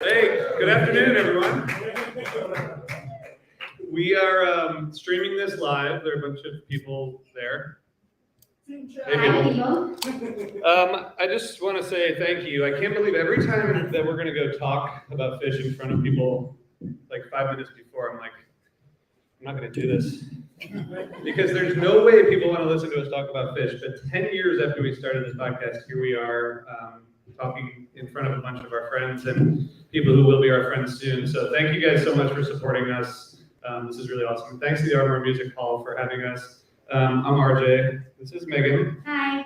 Hey, good afternoon, everyone. We are streaming this live. There are a bunch of people there. Hey, people. I just want to say thank you. I can't believe every time that we're going to go talk about fish in front of people, like 5 minutes before, I'm like, I'm not going to do this. Because there's no way people want to listen to us talk about fish. But 10 years after we started this podcast, here we are talking in front of a bunch of our friends and people who will be our friends soon. So thank you guys so much for supporting us. This is really awesome. Thanks to the Ardmore Music Hall for having us. I'm RJ. This is Megan. Hi.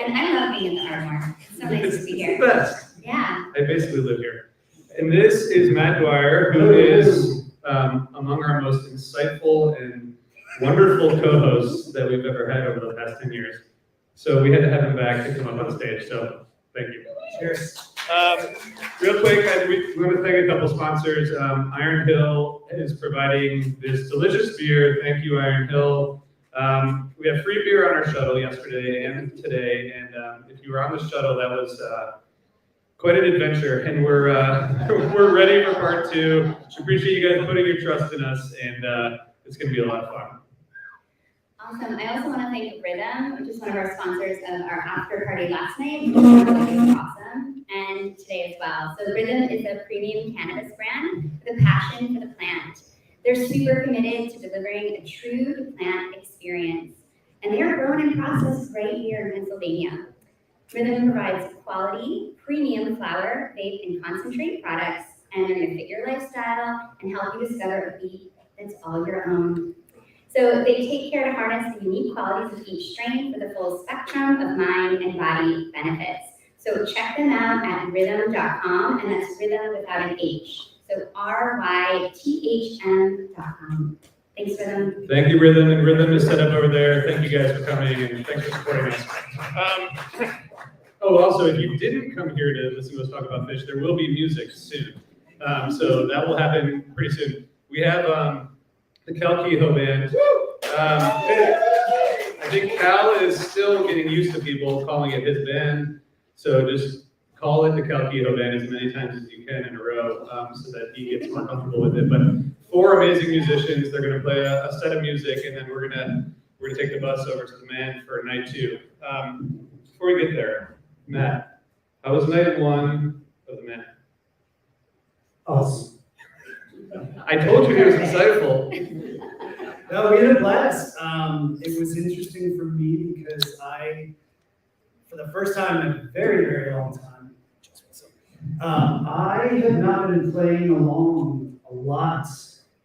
And I love being in the Ardmore. It's so nice to be here. It's the best. Yeah. I basically live here. And this is Matt Dwyer, who is among our most insightful and wonderful co-hosts that we've ever had over the past 10 years. So we had to have him back to come up on stage. So thank you. Cheers. Real quick, we want to thank a couple sponsors. Iron Hill is providing this delicious beer. Thank you, Iron Hill. We have free beer on our shuttle yesterday and today. And if you were on the shuttle, that was quite an adventure. And we're ready for part 2. Appreciate you guys putting your trust in us, and it's going to be a lot of fun. Awesome. I also want to thank Rhythm, which is one of our sponsors of our after party last night. It was awesome. And today as well. So Rhythm is a premium cannabis brand with a passion for the plant. They're super committed to delivering a true plant experience. And they are grown and processed right here in Pennsylvania. Rhythm provides quality, premium flower, vape, and concentrate products, and they're going to fit your lifestyle and help you discover a beat that's all your own. So they take care to harness the unique qualities of each strain for the full spectrum of mind and body benefits. So check them out at rhythm.com, and that's rhythm without an H. So RYTHM.com. Thanks, Rhythm. Thank you, Rhythm. And Rhythm is set up over there. Thank you guys for coming, and thanks for supporting us. Also, if you didn't come here to listen to us talk about fish, there will be music soon. So that will happen pretty soon. We have the Cal Kehoe Band. I think Cal is still getting used to people calling it his band. So just call it the Cal Kehoe Band as many times as you can in a row so that he gets more comfortable with it. But 4 amazing musicians. They're going to play a set of music, and then we're gonna take the bus over to the Man for night 2. Before we get there, Matt, how was night 1 of the Man? Awesome. I told you it was insightful. No, we had a blast. It was interesting for me because for the first time in a very, very long time, I have not been playing along a lot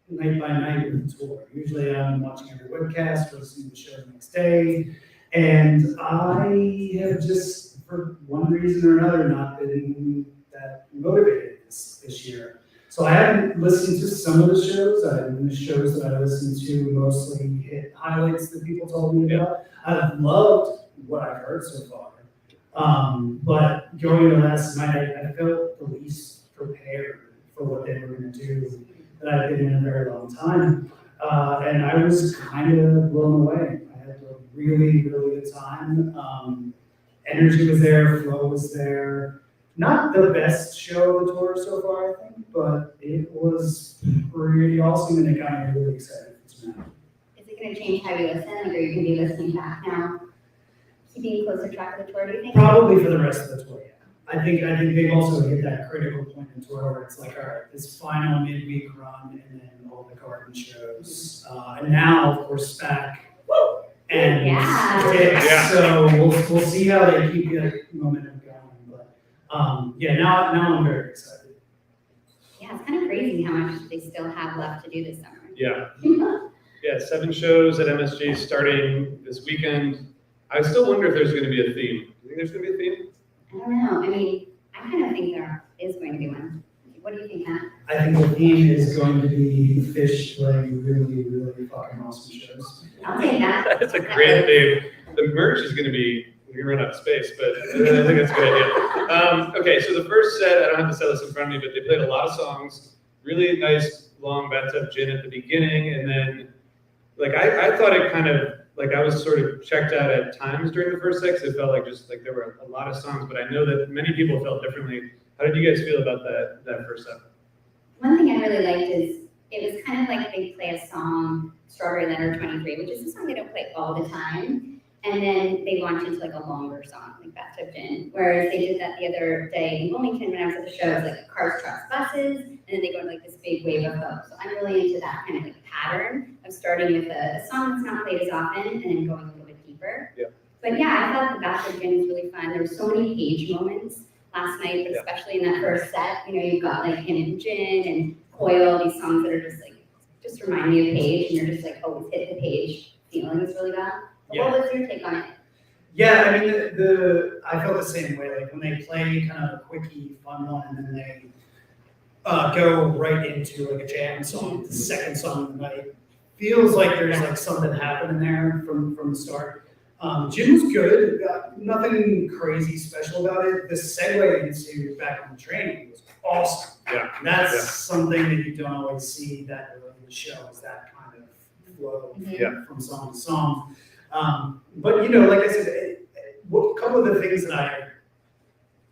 night by night with the tour. Usually I'm watching every webcast or listening to the show the next day. And I have just, for one reason or another, not been that motivated this year. So I haven't listened to some of the shows. The shows that I listened to mostly hit highlights that people told me about. I've loved what I've heard so far. But going to last night, I felt the least prepared for what they were going to do that I've been in a very long time. And I was kind of blown away. I had a really, really good time. Energy was there, flow was there. Not the best show of the tour so far, I think, but it was pretty awesome, and it got me really excited for tonight. Is it going to change how you listen? Like, are you going to be listening back now? Keeping closer track of the tour, do you think? Probably for the rest of the tour, yeah. I think they've also hit that critical point in the tour where it's like, all right, this final midweek run, and then all the garden shows, and now, of course, SPAC. And so we'll see how they keep the momentum going. Now I'm very excited. Yeah, it's kind of crazy how much they still have left to do this summer. Yeah. 7 shows at MSG starting this weekend. I still wonder if there's going to be a theme. Do you think there's going to be a theme? I don't know. I mean, I kind of think there is going to be one. What do you think, Matt? I think the theme is going to be fish playing really, really fucking awesome shows. I'll take that. That's a great theme. The merch is going to be, we're going to run out of space, but I think that's a good idea. Okay, so the first set, I don't have to set this in front of me, but they played a lot of songs. Really nice, long bathtub gin at the beginning, and then, I thought it kind of, I was sort of checked out at times during the first set, because it felt like there were a lot of songs, but I know that many people felt differently. How did you guys feel about that first set? One thing I really liked is it was kind of like they play a song, Strawberry Letter 23, which is a song they don't play all the time. And then they launch into like a longer song, like Bathtub Gin. Whereas they did that the other day in Wilmington when I was at the show. It was like cars, trucks, buses, and then they go to like this big wave of hope. So I'm really into that kind of like pattern of starting with a song that's not played as often and then going a little bit deeper. Yeah. But yeah, I thought the Bathtub Gin was really fun. There were so many Page moments last night, but especially in that first set, you know, you've got like Him and Gin and Coil, these songs that are just remind me of Page, and you're just like always hit the Page feelings really well. Yeah. What was your take on it? Yeah, I mean, I felt the same way. Like when they play kind of a quickie, fun one, and then they go right into like a jam song, the second song of the night. Feels like there's like something happening there from the start. Jim was good, nothing crazy special about it. The segue into Back on the Train was awesome. Yeah. And that's something that you don't always see that early in the show, is that kind of flow from song to song. But you know, like I said, a couple of the things that I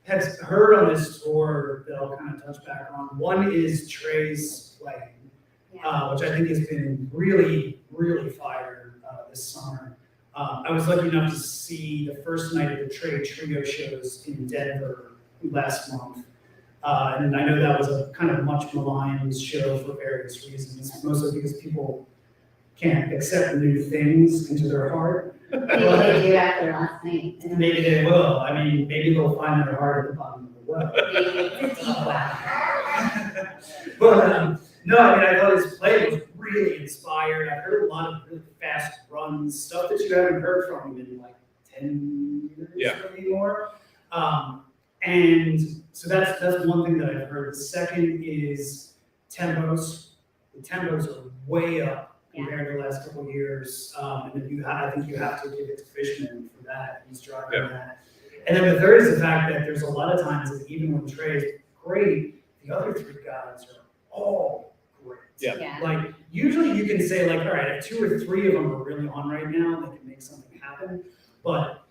have heard on this tour that I'll kind of touch back on. One is Trey's playing, which I think has been really, really fire this summer. I was lucky enough to see the first night of the Trey Trio shows in Denver last month. And I know that was a kind of much maligned show for various reasons, mostly because people can't accept new things into their heart. Maybe they do after last night. Maybe they will. I mean, maybe they'll find their heart at the bottom of the well. Maybe it's a deep well. But no, I mean, I thought his play was really inspired. I heard a lot of really fast runs, stuff that you haven't heard from him in like 10 years, maybe more. And so that's one thing that I've heard. The second is tempos. The tempos are way up compared to the last couple of years. And then I think you have to give it to Fishman for that. He's driving that. And then the third is the fact that there's a lot of times that even when Trey's great, the other three guys are all great. Yeah. Like usually you can say like, all right, if 2 or 3 of them are really on right now, they can make something happen. But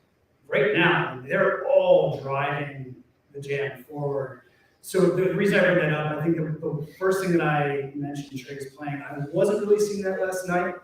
right now, they're all driving the jam forward. So the reason I bring that up, I think the first thing that I mentioned Trey's playing, I wasn't really seeing that last night.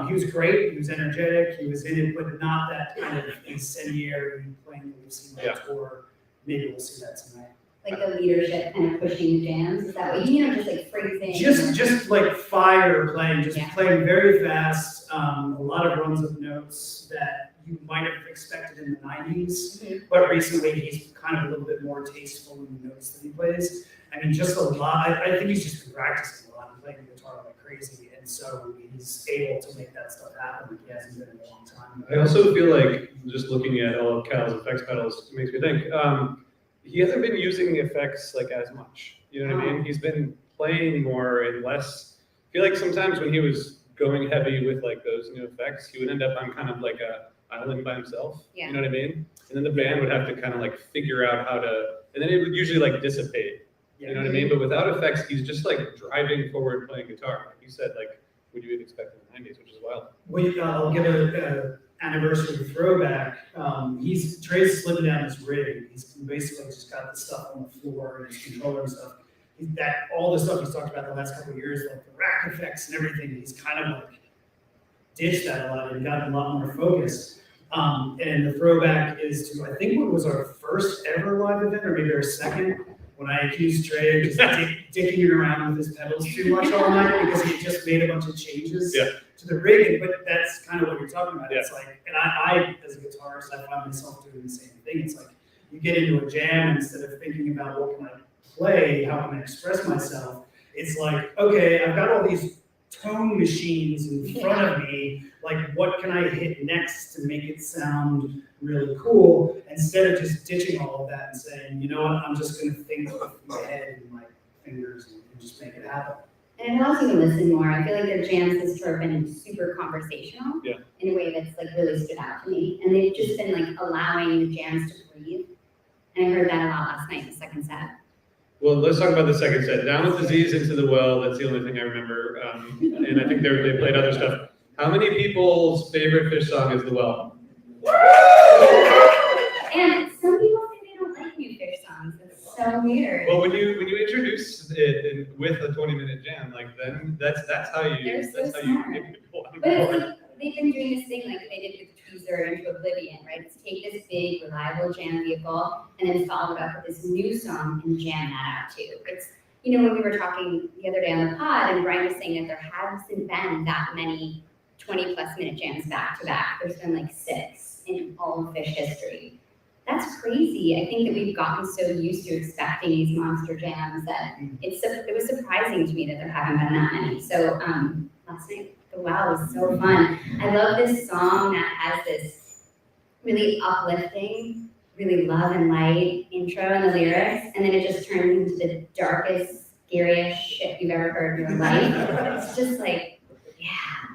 He was great, he was energetic, he was in it, but not that kind of incendiary playing that we've seen on tour. Maybe we'll see that tonight. Like the leadership kind of pushing the jams, is that what you mean, or just like phrasing? Just like fire playing, playing very fast, a lot of runs of notes that you might have expected in the 90s, but recently he's kind of a little bit more tasteful in the notes that he plays. I mean, just a lot. I think he's just been practicing a lot and playing the guitar like crazy, and so he's able to make that stuff happen like he hasn't been in a long time. I also feel like just looking at all of Cal's effects pedals makes me think he hasn't been using the effects like as much. You know what I mean? He's been playing more and less. I feel like sometimes when he was going heavy with like those new effects, he would end up on kind of like a island by himself. You know what I mean? And then the band would have to kind of like figure out how to, and then it would usually like dissipate. You know what I mean? But without effects, he's just like driving forward playing guitar. Like you said, like what you would expect in the 90s, which is wild. I'll give an anniversary throwback. Trey's slipping down his rig. He's basically just got the stuff on the floor and his controller and stuff. All the stuff he's talked about the last couple of years, like the rack effects and everything, he's kind of like ditched that a lot and gotten a lot more focused. And the throwback is to, I think what was our first ever live event, or maybe our second, when I accused Trey of just dicking around with his pedals too much all night because he had just made a bunch of changes to the rig. But that's kind of what you're talking about. It's like, and I as a guitarist, I find myself doing the same thing. It's like you get into a jam, and instead of thinking about what can I play, how can I express myself, it's like, okay, I've got all these tone machines in front of me, like what can I hit next to make it sound really cool, instead of just ditching all of that and saying, you know what, I'm just going to think with my head and my fingers and just make it happen. And it allows you to listen more. I feel like their jams this tour have been super conversational in a way that's like really stood out to me. And they've just been like allowing the jams to breathe. And I heard that a lot last night in the second set. Well, let's talk about the second set. Down with Disease, Into the Well. That's the only thing I remember. And I think they played other stuff. How many people's favorite Fish song is The Well? And some people say they don't like new Fish songs. so weird. Well, when you introduce it with a 20-minute jam, like then that's how you They're so that's how you smart. get people on But it's board. like, they've been doing this thing like they did with Tweezer into Oblivion, right? It's take this big, reliable jam vehicle and then follow it up with this new song and jam that out too. It's, when we were talking the other day on the pod and Brian was saying that there hasn't been that many 20+ minute jams back to back. There's been like 6 in all of Phish history. That's crazy. I think that we've gotten so used to expecting these monster jams that it was surprising to me that there haven't been that many. So last night, the wow was so fun. I love this song that has this really uplifting, really love and light intro in the lyrics, and then it just turns into the darkest, scariest shit you've ever heard in your life. It's just like, yeah,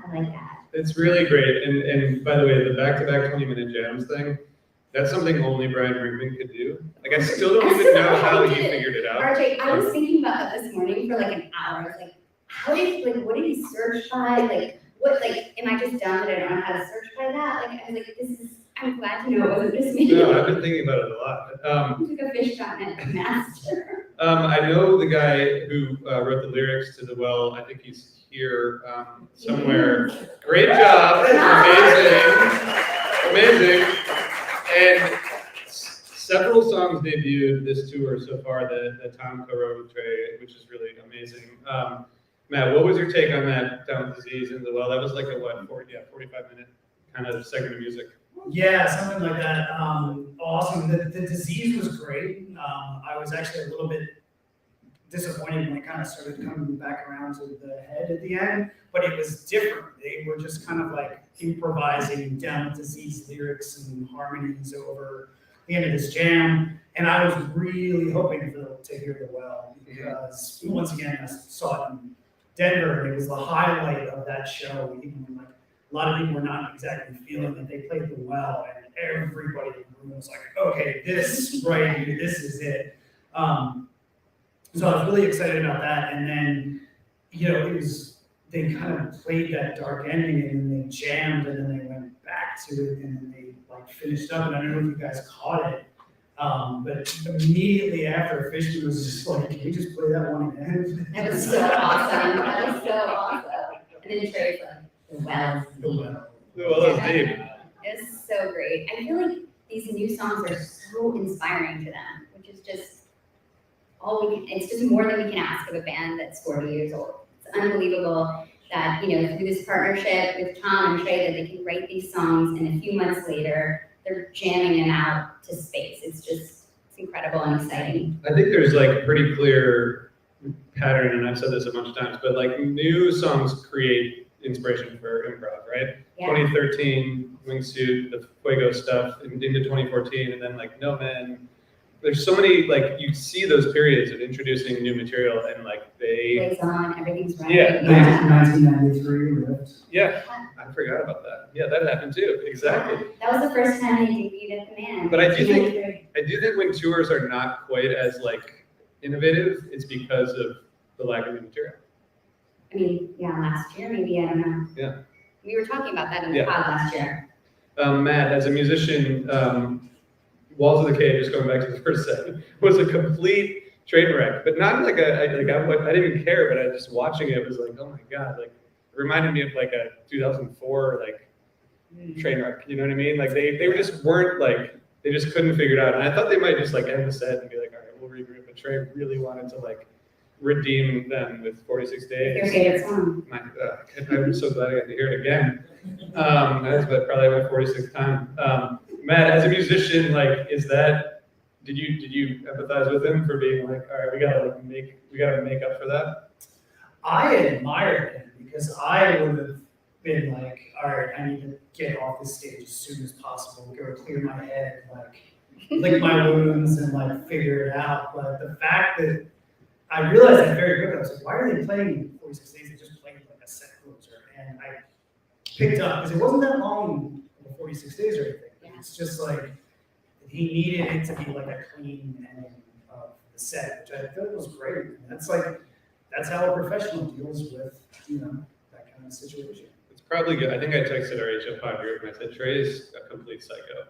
I like that. It's really great. And by the way, the back-to-back 20-minute jams thing, that's something only Brian Brinkman could do. Like, I still don't even know how he figured it out. RJ, I was thinking about that this morning for like an hour. I was like, what did he search by? Am I just dumb that I don't know how to search by that? Like, I was like, I'm glad to know it wasn't just me. No, I've been thinking about it a lot. You took a Phish.net master. I know the guy who wrote the lyrics to The Well. I think he's here somewhere. Great job. Amazing. And several songs debuted this tour so far that Tom co-wrote with Trey, which is really amazing. Matt, what was your take on that Down with Disease and The Well? That was like a 45-minute kind of segment of music. Yeah, something like that. Awesome. The disease was great. I was actually a little bit disappointed when it kind of started coming back around to the head at the end, but it was different. They were just kind of like improvising Down with Disease lyrics and harmonies over the end of this jam. And I was really hoping to hear The Well because once again, I saw it in Denver and it was the highlight of that show. Even when a lot of people were not exactly feeling that they played The Well, and everybody in the room was like, okay, this right here, this is it. So I was really excited about that. And then, they kind of played that dark ending and then they jammed and then they went back to it and then they finished up. And I don't know if you guys caught it, but immediately after, Fishman was just like, can you just play that one again? That was so awesome. And then Trey's like, The Well. Well, that was deep. It was so great. I feel like these new songs are so inspiring to them, which is just it's just more than we can ask of a band that's 40 years old. It's unbelievable that, through this partnership with Tom and Trey, that they can write these songs and a few months later, they're jamming them out to space. It's incredible and exciting. I think there's like a pretty clear pattern, and I've said this a bunch of times, but like new songs create inspiration for improv, right? Yeah. 2013, Wingsuit, the Fuego stuff, into 2014, and then like No Man. There's so many, like, you see those periods of introducing new material and like Plays on, everything's right. Yeah. 1993, right? Yeah, I forgot about that. Yeah, that happened too, exactly. That was the first time they debuted at the Man. But I do think when tours are not quite as like innovative, it's because of the lack of new material. I mean, yeah, last year, maybe, I don't know. Yeah. We were talking about that in the pod last year. Matt, as a musician, Walls of the Cave, just going back to the first set, was a complete train wreck. But not like I didn't even care, but I just watching it was like, oh my god, like it reminded me of like a 2004 like train wreck. You know what I mean? Like they just weren't like, they just couldn't figure it out. And I thought they might just like end the set and be like, all right, we'll regroup. But Trey really wanted to like redeem them with 46 Days. Your favorite song? I'm so glad I got to hear it again. That's probably my 46th time. Matt, as a musician, like, did you empathize with him for being like, all right, we gotta make up for that? I admired him because I would have been like, all right, I need to get off this stage as soon as possible, go clear my head, like lick my wounds and like figure it out. But the fact that I realized that very quickly, I was like, why are they playing 46 Days? They just played like a set closer. And I picked up, because it wasn't that long of 46 Days or anything. Yeah. It's just like, he needed it to be like a clean ending of the set, which I thought was great. And that's how a professional deals with, that kind of situation. It's probably good. I think I texted our HF5 group and I said, Trey's a complete psycho.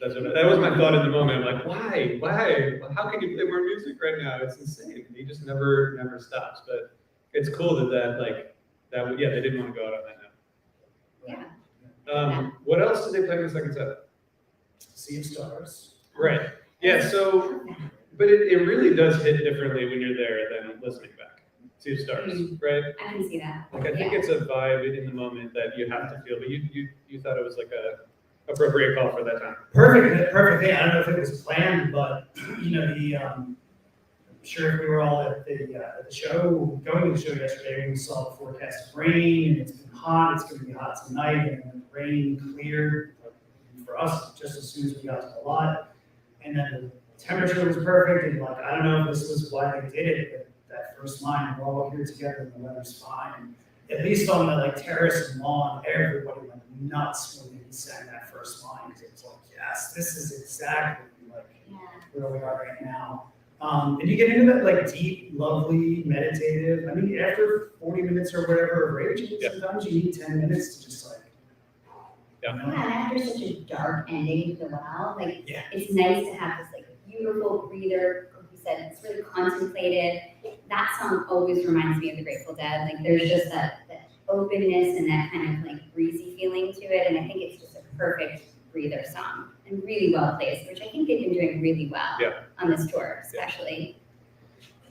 That was my thought in the moment. I'm like, why? How can you play more music right now? It's insane. He just never stops. But it's cool yeah, they didn't want to go out on that note. Yeah. What else did they play in the second set? Sea of Stars. Right. Yeah. So, but it really does hit differently when you're there than listening back. Sea of Stars, right? I can see that. Like I think it's a vibe in the moment that you have to feel. But you thought it was like a appropriate call for that time. Perfect thing. I don't know if it was planned, but I'm sure if we were all at the show, going to the show yesterday, we saw the forecast of rain, and it's been hot. It's going to be hot tonight, and then the rain cleared for us just as soon as we got to the lot, and then the temperature was perfect. And like I don't know if this was why they did it, but that first line, we're all here together, and the weather's fine. At least on the terrace and lawn, everybody went nuts when he sang that first line, because it was like, yes, this is exactly where we are right now. And you get into that deep, lovely, meditative. I mean, after 40 minutes or whatever of raging, sometimes you need 10 minutes to just and after such a dark ending to the wow, it's nice to have this beautiful breather. Like you said, it's really contemplated. That song always reminds me of the Grateful Dead. There's just that openness and that kind of breezy feeling to it, and I think it's just a perfect breather song and really well placed, which I think they've been doing really well on this tour, especially.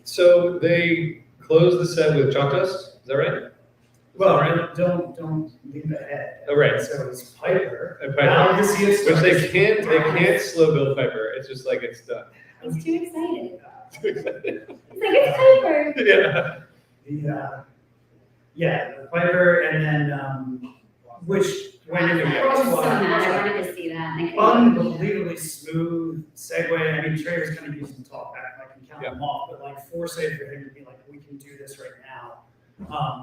So they closed the set with Chalk Dust, is that right? Well, don't leave ahead. Oh, right. So it's Piper. Piper. Which they can't slow build Piper. It's just it's done. It's too excited. Too excited. It's Piper. The Piper, and then which went into I was so mad. I wanted to see that. unbelievably smooth segue. I mean, Trey was kind of using talk back, I can count them off, but foresight for him to be we can do this right now.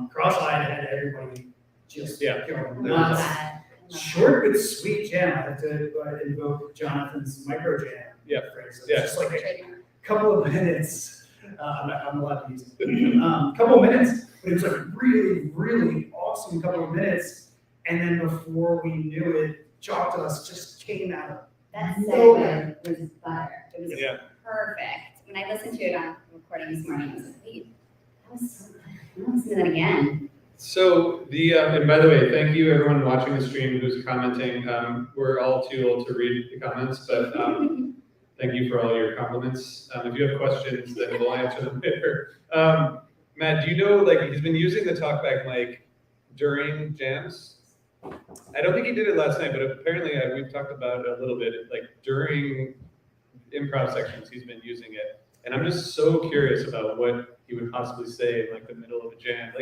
Cross-eyed had everybody just going nuts. Short but sweet jam. I have to invoke Jonathan's micro jam phrase. Just a couple of minutes. I'm allowed to use it. Couple of minutes, but it was really, really awesome couple of minutes. And then before we knew it, Chalk Dust just came out. That segue was butter. It was perfect. When I listened to it on recording this morning, I was like, wait, that was so good. I want to listen to that again. So and by the way, thank you everyone watching the stream who's commenting. We're all too old to read the comments, but thank you for all your compliments. If you have questions, then we'll answer them later. Matt, do you know, he's been using the talkback mic during jams? I don't think he did it last night, but apparently we've talked about it a little bit. During improv sections, he's been using it. And I'm just so curious about what he would possibly say in the middle of a jam.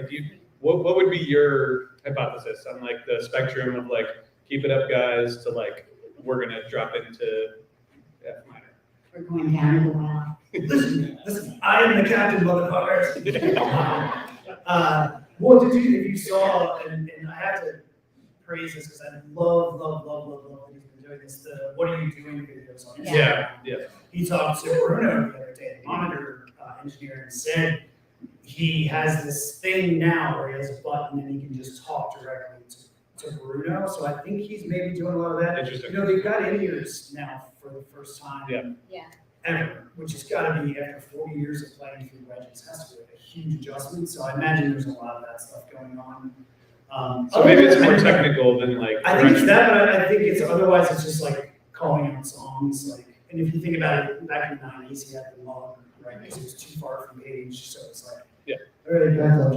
What would be your hypothesis on the spectrum of keep it up guys to we're gonna drop into F minor? We're going down in the well. Listen, I am the captain, motherfuckers. If you saw, and I have to praise this because I love that he's been doing this. The What Are You Doing videos on Instagram. Yeah. He talked to Bruno the other day, the monitor engineer, and said he has this thing now where he has a button and he can just talk directly to Bruno. So I think he's maybe doing a lot of that. Interesting. They've got in-ears now for the first time ever, which has got to be, after 40 years of playing through wedges, has to be a huge adjustment. So I imagine there's a lot of that stuff going on. So maybe it's more technical than I think it's that, but I think it's otherwise it's just calling out songs. And if you think about it, back in the 90s, he had the log, right? Because it was too far from page, so it's really bad.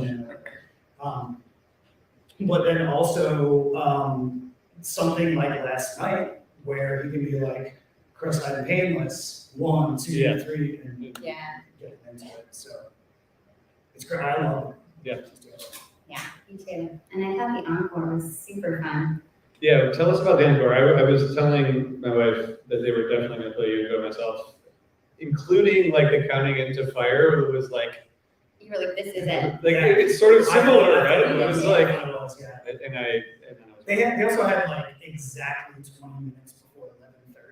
But then also something like last night, where he can be cross-eyed and painless, 1, 2, 3, and get into it. So it's great. I love it. Yeah, me too. And I thought the encore was super fun. Yeah, tell us about the encore. I was telling my wife that they were definitely going to play You Go Myself, including the counting into fire. It was you were this is it. It's sort of similar, right? It was They also had exactly 20 minutes before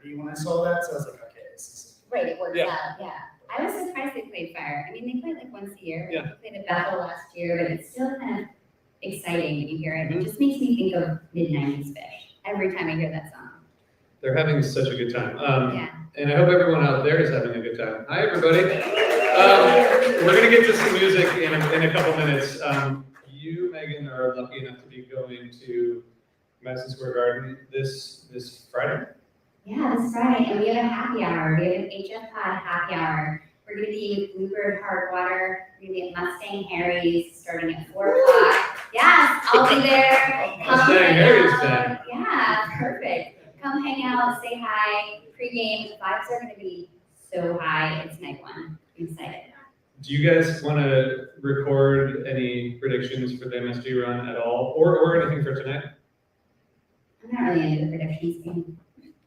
11:30 when I saw that, so I was okay, this is right. It works out. Yeah. I was surprised they played fire. I mean, they played once a year. Yeah. They played a battle last year, but it's still kind of exciting when you hear it. It just makes me think of mid-90s Fish every time I hear that song. They're having such a good time. Yeah. And I hope everyone out there is having a good time. Hi, everybody. We're gonna get to some music in a couple minutes. You, Megan, are lucky enough to be going to Madison Square Garden this Friday. Yeah, this Friday, and we have a happy hour. We have an HF Pod happy hour. We're gonna be with Bluebird Hardwater. We're gonna be at Mustang Harry's starting at 4 o'clock. Yes, I'll be there. Come Mustang hang Harry's out. then. Yeah, perfect. Come hang out, say hi. Pre-game vibes are gonna be so high. It's night one. I'm excited. Do you guys want to record any predictions for the MSG run at all, or anything for tonight? I'm not really into the predictions game.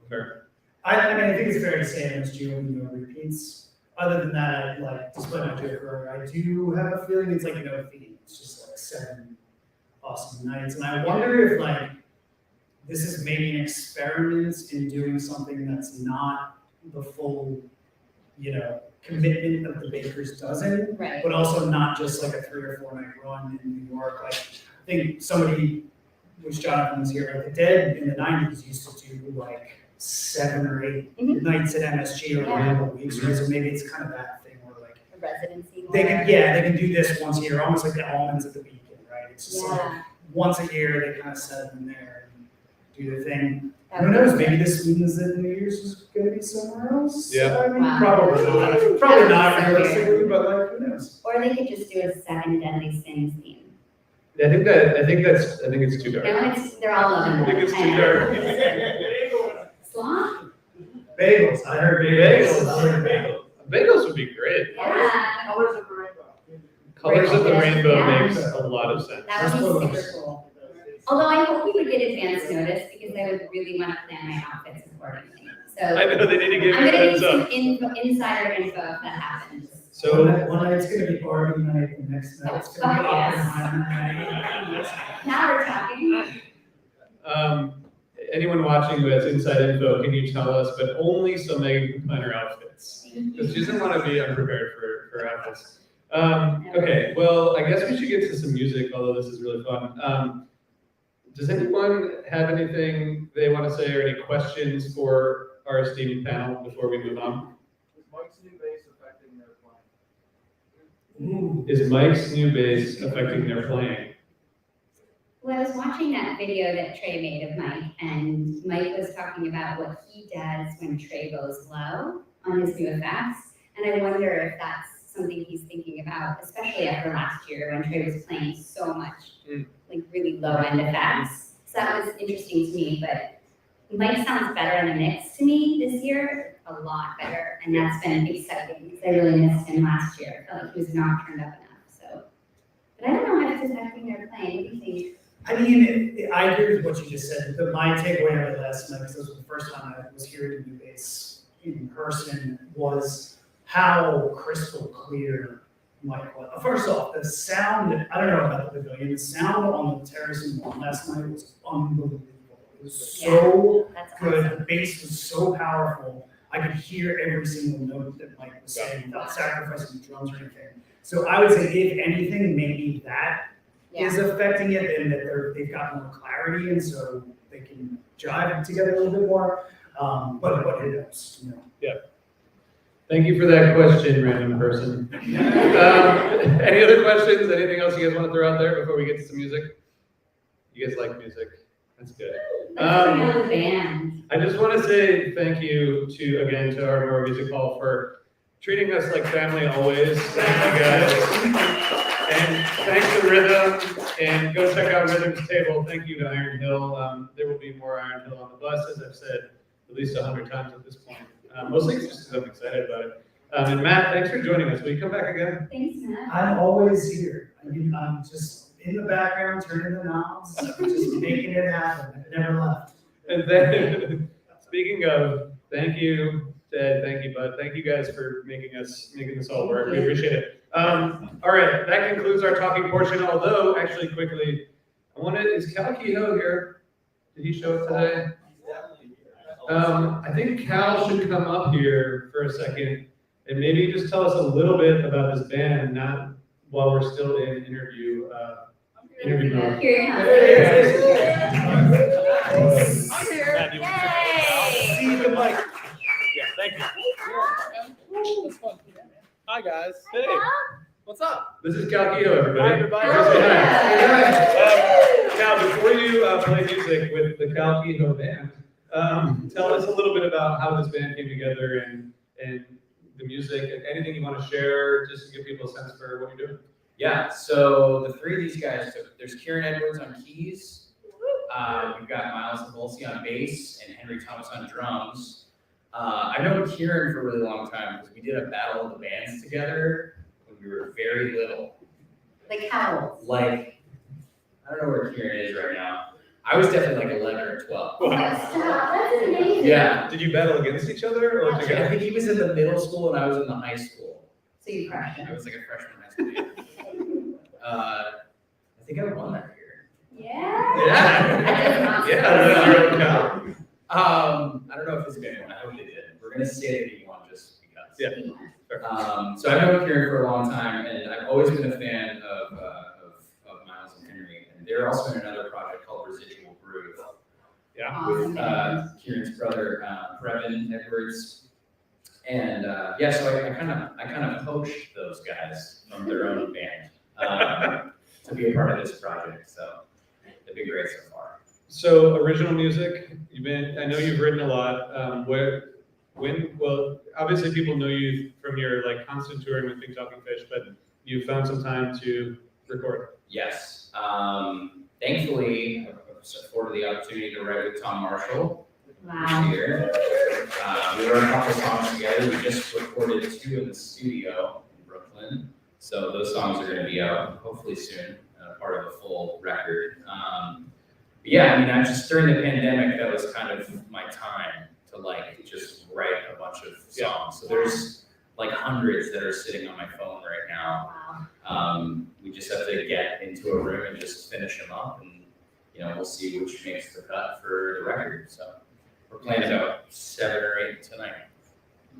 Fair. I mean, I think it's fair to say MSG will be no repeats. Other than that, despite my joke earlier, I do have a feeling it's like no theme. It's just like 7 awesome nights. And I wonder if this is maybe an experiment in doing something that's not the full, commitment of the Baker's Dozen, Right. but also not just like a 3 or 4 night run in New York. I think somebody, which Jonathan was here, the Dead in the 90s used to do 7 or 8 nights at MSG over a couple of weeks, right? So maybe it's kind of that thing where A residency. they can do this once a year, almost like the Almonds at the weekend, right? It's just once a year they kind of set them in there and do their thing. Who knows? Maybe this means that New Year's is going to be somewhere else. Yeah. I mean, Wow. probably not. Probably not realistically, but who knows? Or they could just do a 7 Deadly Sins theme. I think it's too dark. No, they're all loving I think it. it's too dark. Slot? Bagels. I heard bagels. I heard bagels. Bagels would be great. Yeah. Colors of the rainbow. Colors of the rainbow Yeah. makes a lot of sense. That would be super cool. Although I hope we would get advance notice because I would really want to plan my outfits accordingly. So I know they need to give I'm you gonna heads need some up. insider info if that happens. So one night it's going to be Barbie night, the next night it's going to be Oh, yes. Oppenheimer night. Now we're talking. anyone watching who has inside info, can you tell us? But only so Megan can plan her outfits, because she doesn't want to be unprepared for outfits. Okay, well, I guess we should get to some music, although this is really fun. Does anyone have anything they want to say or any questions for our esteemed panel before we move on? Is Mike's new bass affecting their playing? Ooh. Is Mike's new bass affecting their playing? Well, I was watching that video that Trey made of Mike, and Mike was talking about what he does when Trey goes low on his new effects. And I wonder if that's something he's thinking about, especially after last year when Trey was playing so much, really low end effects. So that was interesting to me, but Mike sounds better in the mix to me this year, a lot better. And that's been exciting because I really missed him last year. I felt like he was not turned up enough. So, but I don't know how it's affecting their playing. What do you think? I mean, I agree with what you just said, but my takeaway of it last night, because this was the first time I was hearing the new bass in person, was how crystal clear Mike was. First off, the sound, I don't know about the pavilion, the sound on the terrace and one last night was unbelievable. It was so That's good, awesome. the bass was so powerful, I could hear every single note that Mike was saying without sacrificing the drums or anything. So I would say, if anything, maybe that is affecting it, and that they've got more clarity, and so they can jive it together a little bit more. But who knows? Yeah. Thank you for that question, random person. Any other questions? Anything else you guys want to throw out there before we get to some music? You guys like music? That's good. Let's bring on the band. I just want to say thank you to Ardmore Music Hall for treating us like family always. Thank you guys. And thanks to Rhythm, and go check out Rhythm's table. Thank you to Iron Hill. There will be more Iron Hill on the bus, as I've said at least 100 times at this point. Mostly it's just because I'm excited about it. And Matt, thanks for joining us. Will you come back again? Thanks, Matt. I'm always here. I mean, I'm just in the background, turning the knobs, just making it happen. I never left. And then, speaking of, thank you, Ted, thank you, Bud. Thank you guys for making this all work. We appreciate it. All right, that concludes our talking portion. Although, actually, quickly, is Cal Kehoe here? Did he show up today? I think Cal should come up here for a second and maybe just tell us a little bit about this band, not while we're still in interview mode. Here you I'm here. Yay! Thank you. That's fun. Hi guys. Hey. What's up? This is Cal Keto, everybody. Hi, everybody. Say hi. Cal, before you play music with the Cal Keto band, tell us a little bit about how this band came together and the music and anything you want to share, just to give people a sense for what you're doing. Yeah, so the three of these guys, there's Kieran Edwards on keys, we've got Miles Volsi on bass, and Henry Thomas on drums. I've known Kieran for a really long time because we did a battle of the bands together when we were very little. Like how? Like, I don't know where Kieran is right now. I was definitely like 11 or 12. Oh, stop, that's amazing. Yeah. Did you battle against each other or I together? think he was in the middle school and I was in the high school. So you crushed I him. was like a freshman in high school. I think I won that year. Yeah. Yeah. Yeah. Cal. I don't know if his band won. I hope they did. We're gonna say that he won just because. Yeah. So I've known Kieran for a long time, and I've always been a fan of Miles and Henry. And they're also in another project called Residual Groove Yeah. with Awesome. Kieran's brother Brevin Edwards. And yeah, so I kind of poached those guys from their own band to be a part of this project. So they've been great so far. So original music, I know you've written a lot. Well, obviously people know you from your like constant touring with Big Talking Fish, but you found some time to record. Yes. Thankfully, I was afforded the opportunity to write with Tom Marshall Wow. this year. We wrote a couple songs together. We just recorded 2 in the studio in Brooklyn. So those songs are going to be out hopefully soon, part of a full record. But yeah, I mean, during the pandemic, that was kind of my time to like just write a bunch of songs. So there's like hundreds that are sitting on my phone right now. Wow. We just have to get into a room and just finish them up, and we'll see which makes the cut for the record. So we're playing about 7 or 8 tonight.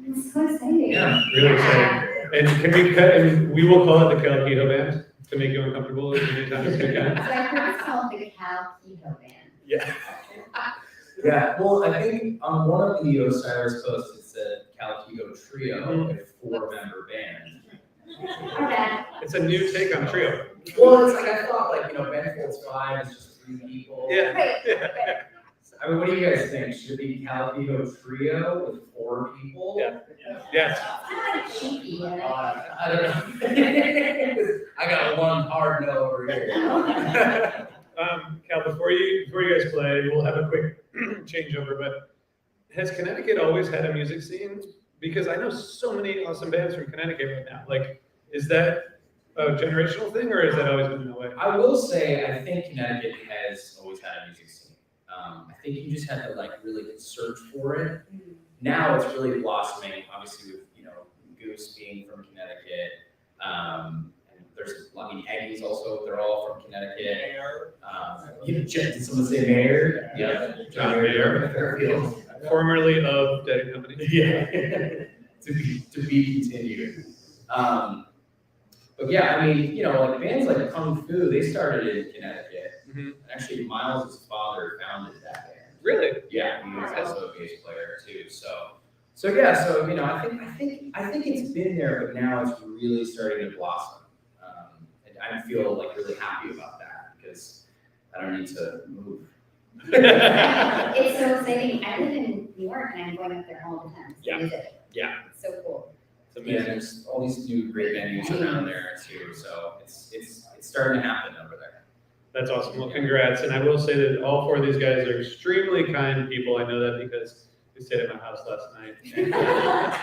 It's so exciting. Yeah. Really exciting. And can we cut, and we will call it the Cal Keto Band to make you uncomfortable anytime as we So can. I heard it's called the Cal Keto Band. Yeah. Yeah, well, I think on one of the Osiris posts, it said Cal Keto Trio, a 4-member band. Okay. It's a new take on trio. Well, it's like I thought, like, Ben Folds 5 is just 3 people. Yeah. Right. I mean, what do you guys think? Should it be Cal Keto Trio with 4 people? Yeah. Yes. Kind of cheeky, you know? I don't know. I got one hard no over here. Cal, before you guys play, we'll have a quick changeover, but has Connecticut always had a music scene? Because I know so many awesome bands from Connecticut right now. Like, is that a generational thing or has that always been that way? I will say, I think Connecticut has always had a music scene. I think you just had to like really search for it. Now it's really blossoming, obviously with, Goose being from Connecticut. And there's, Eggie's also, they're all from Connecticut. Did someone say Mayor? Yeah. John Mayer. Fairfield. Formerly of Dead & Company. Yeah. to be continued. But yeah, I mean, like bands like Kung Fu, they started in Connecticut. Mhm. Actually, Miles' father founded that band. Really? Yeah, he was also a bass player too. So yeah, so I think it's been there, but now it's really starting to blossom. And I feel like really happy about that because I don't need to move. It's so exciting. I live in New York and I'm going up there all the time. Yeah. Visit. Yeah. It's so cool. It's Yeah, amazing. there's all these new great venues around there too. So it's starting to happen over there. That's awesome. Well, congrats. And I will say that all 4 of these guys are extremely kind people. I know that because we stayed at my house last night. And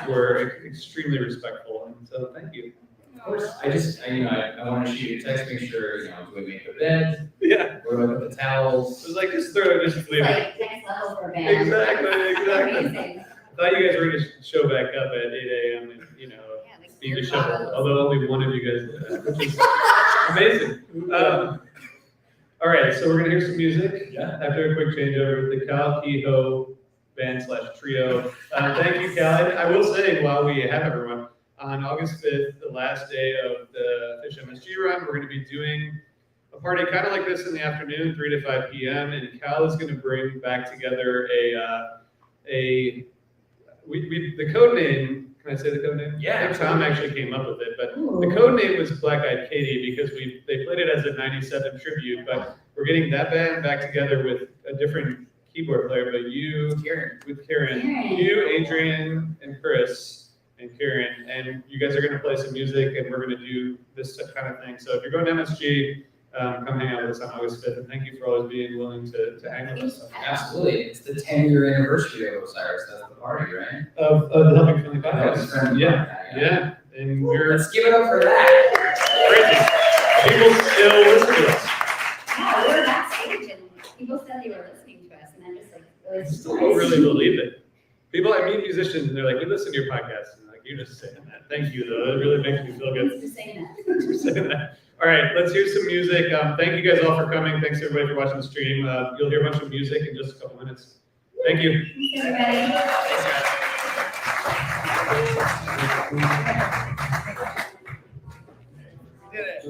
we're extremely respectful. And so thank you. Of course, I want to shoot you a text, make sure, do we make the bed? Yeah. Where do I put the towels? It was like, just leave It's it. like next level for a band. Exactly. Amazing. I thought you guys were going to show back up at 8 a.m. and, Yeah, like being your disheveled. bottles. Although only one of you guys did that, which is amazing. All right, so we're going to hear some music. Yeah. After a quick changeover, the Cal Keto band/trio. Thank you, Cal. And I will say, while we have everyone, on August 5th, the last day of the Fish MSG run, we're going to be doing a party kind of like this in the afternoon, 3 to 5 p.m. And Cal is going to bring back together the code name, can I say the code name? Yeah, I think Tom actually came up with it, but the code name was Black Eyed Katie because they played it as a 97 tribute, but we're getting that band back together with a different keyboard player, but with Karen, you, Adrian, and Chris, and Karen, and you guys are gonna play some music and we're gonna do this kind of thing. So if you're going to MSG, come hang out with us on August 5th, and thank you for always being willing to hang with us. Absolutely. It's the 10-year anniversary of Osiris. That's the party, right? Of the Helping Friendly Helping Podcast. Friendly Yeah, Podcast, yeah, and you're Let's give it up for that. crazy. People still listen to us. Yeah, we were backstage and people said they were listening to us and I'm just like, really I still surprised. don't really believe it. People, I meet musicians and they're like, we listen to your podcast. And I'm like, you're just saying that. Thank you though. It really makes me feel good. Thanks for saying that. Thanks for saying that. All right, let's hear some music. Thank you guys all for coming. Thanks everybody for watching the stream. You'll hear a bunch of music in just a couple minutes. Thank you. Thanks, everybody. Thanks, guys.